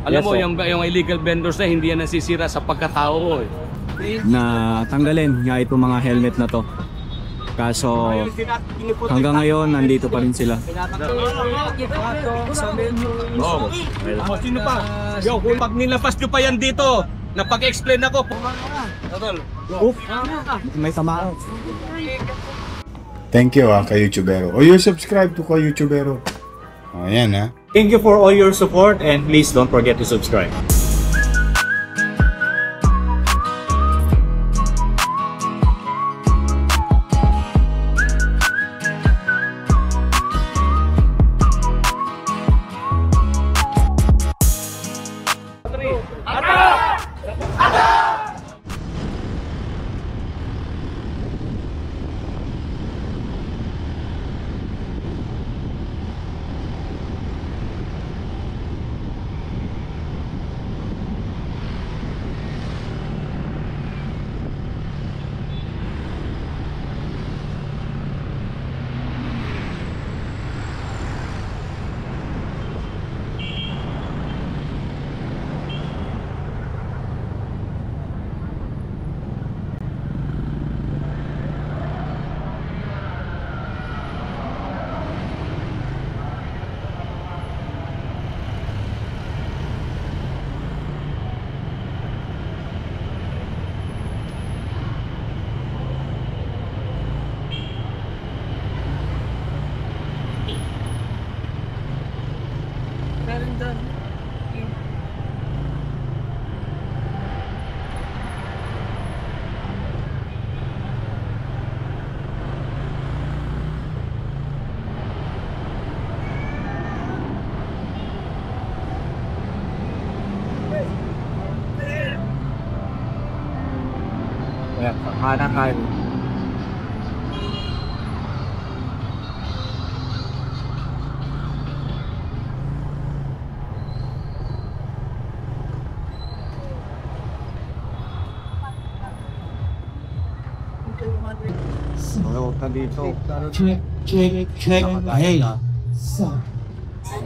Alam mo, yung illegal vendors na hindi yan nasisira sa pagkatao eh. Na tanggalin nga itong mga helmet na to. Kaso hanggang ngayon nandito pa rin sila. Sino pa? Yo, pag nilapas nyo pa yan dito, napag-explain ako. May tamaan. Thank you ka-YouTubero. O you subscribe to ka-YouTubero. O yan ha. Thank you for all your support and please don't forget to subscribe. Kanan kayo. Huwag na dito. Check. Ay,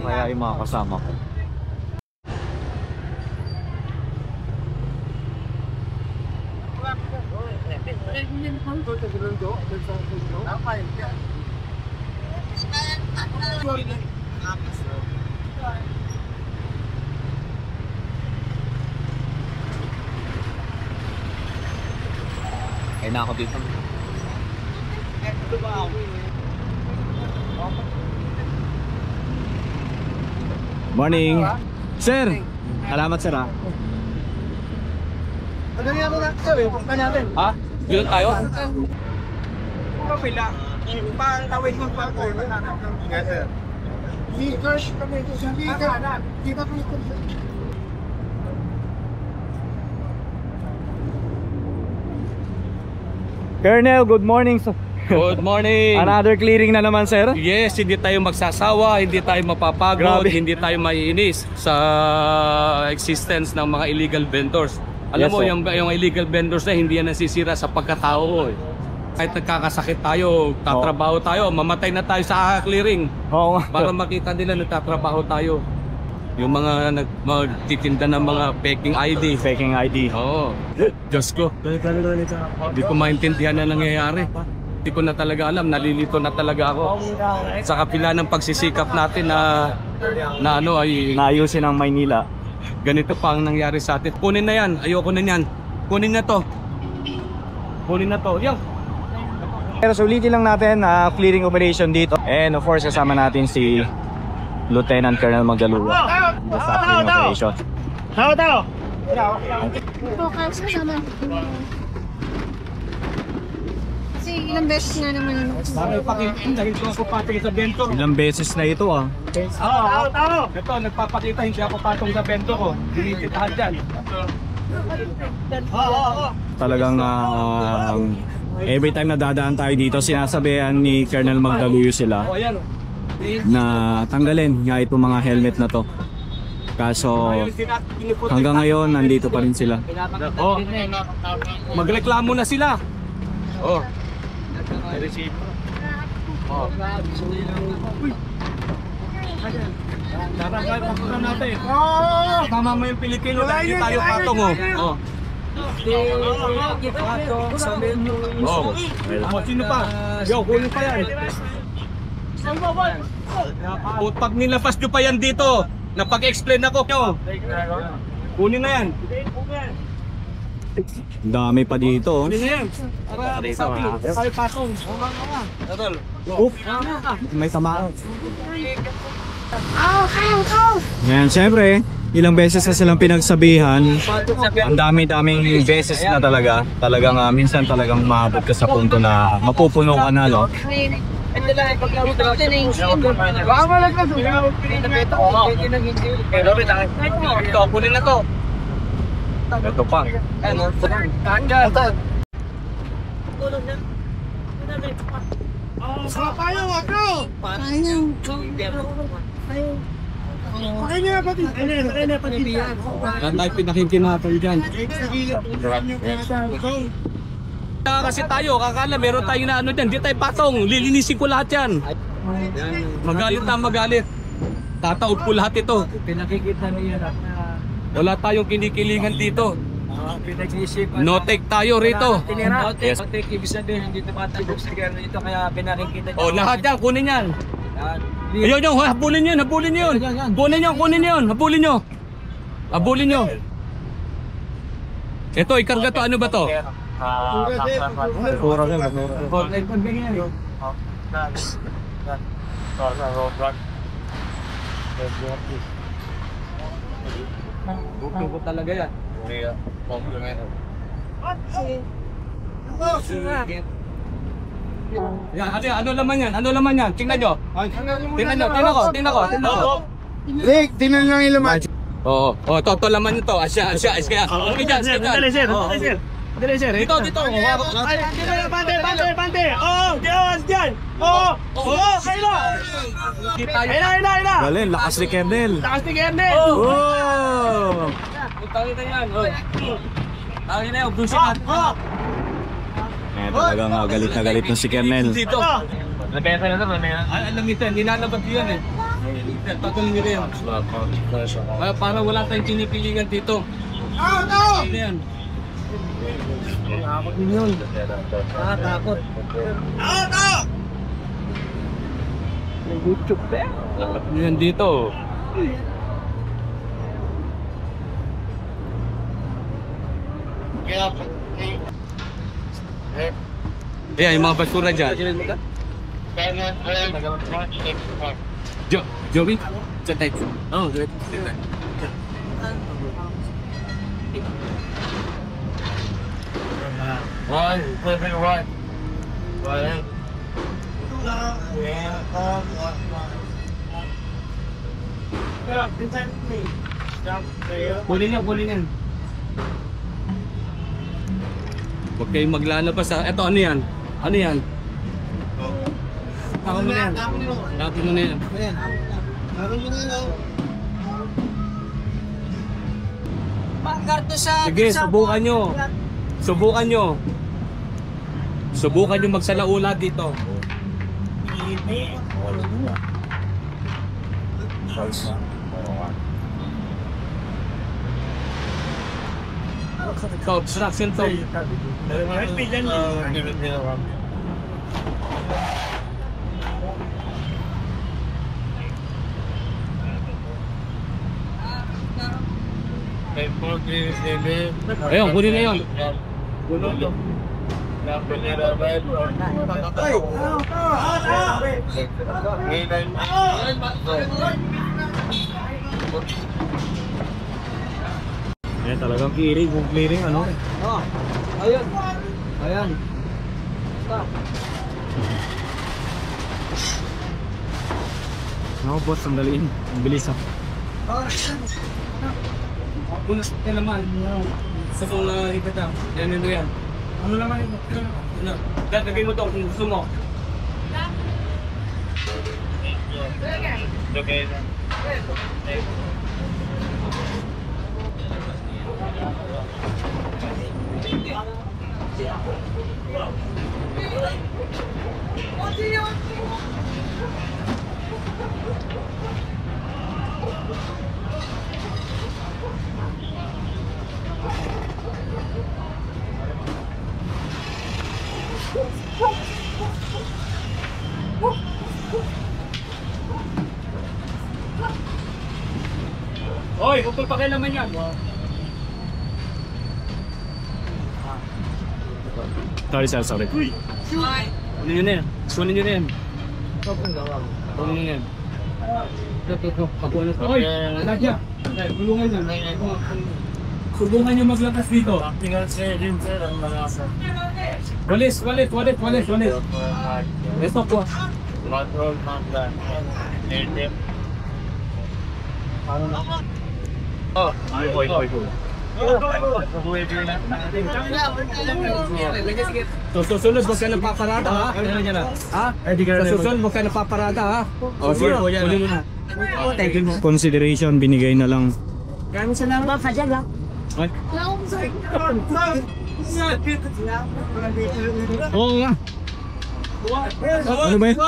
Kaya yung mga kasama ko. Kaya na ako dito. Morning. Sir. Salamat sir ha. Ha? Yun tayo? kapila. Pangtawid mo pa ako. Yes, sir. Leakers kami ito sa leaker. Di ba kami ito? Colonel, good morning. Good morning. Another clearing na naman, sir. Yes, hindi tayo magsasawa, hindi tayo mapapagod, Grabe. hindi tayo maiinis sa existence ng mga illegal vendors. Alam Yes, mo, sir. yung illegal vendors na hindi yan nasisira sa pagkatao eh. Kahit nagkakasakit tayo, tatrabaho tayo, mamatay na tayo sa clearing Oo nga. para makita nila nagtatrabaho tayo. Yung mga magtitinda ng mga faking ID. Faking ID. Oo. Diyos ko. Hindi ko maintindihan na nangyayari. Hindi ko na talaga alam. Nalilito na talaga ako. Sa kapila ng pagsisikap natin na ano ay Naayusin ang Maynila. ganito pa ang nangyari sa atin. Kunin na yan. Ayoko na yan. Kunin na to. Kunin na to. Yan. Pero sulitin lang natin clearing operation dito. And of course kasama natin si Lieutenant Colonel Magdalua sa clearing operation. Ito kasi kasama. Kasi ilang beses nga naman. Para ipakita dahil ko ako patong sa bento. Ilang beses na ito Ito, nagpapakita hindi ako patong sa bento ko. Dinititahan dyan. Talagang every time na dadaan tayo dito sinasabihan ni Colonel Magdalua sila O ayan. na tanggalin nga itong mga helmet na to. Kaso hanggang ngayon nandito pa rin sila. Oh. Magreklamo na sila. Oh. Oh. Tara natin. Oo! Tama mo yung Pilipino, dahil tayo patong oh. Oh. Oh, sino pa? Yo, kunin pa yan. Pag nilabas nyo pa yan dito, napag-explain ako nyo. Kunin na yan. Dami pa dito. Kunin na yan. Para tayo patong. Oop. May tamaan. Yan, syempre, ilang beses na silang pinagsabihan. Ang dami-daming beses na talaga. Talagang minsan talagang maabot ka sa punto na mapupuno ka na, no? Ito, kunin na to. Ito pa. Paano ako? Pakinggan pati. Yan tayo pinakikinatan dyan. Kasi tayo, kakala meron tayo na ano dyan. Di tayo patong, lilinisin ko lahat yan. Magalit na magalit. Tataob ko lahat ito. Pinakikita niya na Wala tayong kinikilingan dito. pinag-iisipan. No take tayo rito. Tinira. Yes. Yes. Ibig sabihin, hindi tumatagog sa gano'n dito, kaya pinakikita niya. Oh, lahat yan, kunin yan. Yan. Ayun yung, habulin yun, habulin yun. Kunin yun, habulin nyo. Habulin nyo. Ito, ikarga to, ano ba to? Puro ka, Bukong ko talaga yan. Yan, ano laman yan? Ano laman yan? Tingnan nyo. Tingnan ko. Rick, tingnan lang yung laman. Oo, to laman nito. Asya. Okay dyan. Dali, sir. Dito. Bante. Oh, diyan. Oh, kayo. Ayun. Galing, lakas ni Kernel. Takas ni Kernel. Oh! Tangin na yan. Tangin na yan, busin natin. Talagang galit na galit na si Kernel. Dito. Alam nito, nilalabag yun eh. Patuloy nyo rin. Para wala tayong pinipilingan dito. Ano yan? Takot din yun. Takot. Ano yan dito? Ayan, yung mga basura dyan. Joey? Sa type. Oh, good. Kunin yan. Huwag kayong maglalabas ha. Eto, ano yan? Ako mo na yan. Tapin mo na yan. Sige, subukan nyo. Subukan nyo magsalaula dito. So, obstruction to. Ayun, kunin na yun. Talagang clearing ano? Ayan. No, boss, sandaliin. Ang bilis ah. Punas ka naman. Sa mga ipata. Yan. Ano naman yun? Ano? Gagawin mo to kung gusto mo. Hoy, huwag pakialaman yan. Sorry sir, sorry. Kunin nyo na yan. Kunin nyo na yan. Kunin nyo na yan. Hoy, Nadia. Tulungan nyo. Subukan nyo maglakas dito. Walis. Ito po. So, susunod, huwag ka napaparada ha? Ha? Sa susunod, huwag ka napaparada ha? O, sige, huli mo na. Consideration, binigay na lang. Maraming salamat pa dyan, ha? Oo nga. Ano ba yun?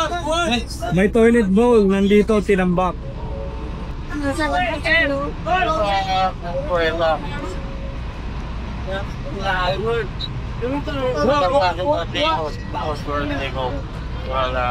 May toilet bowl, nandito, tinambak. Wala.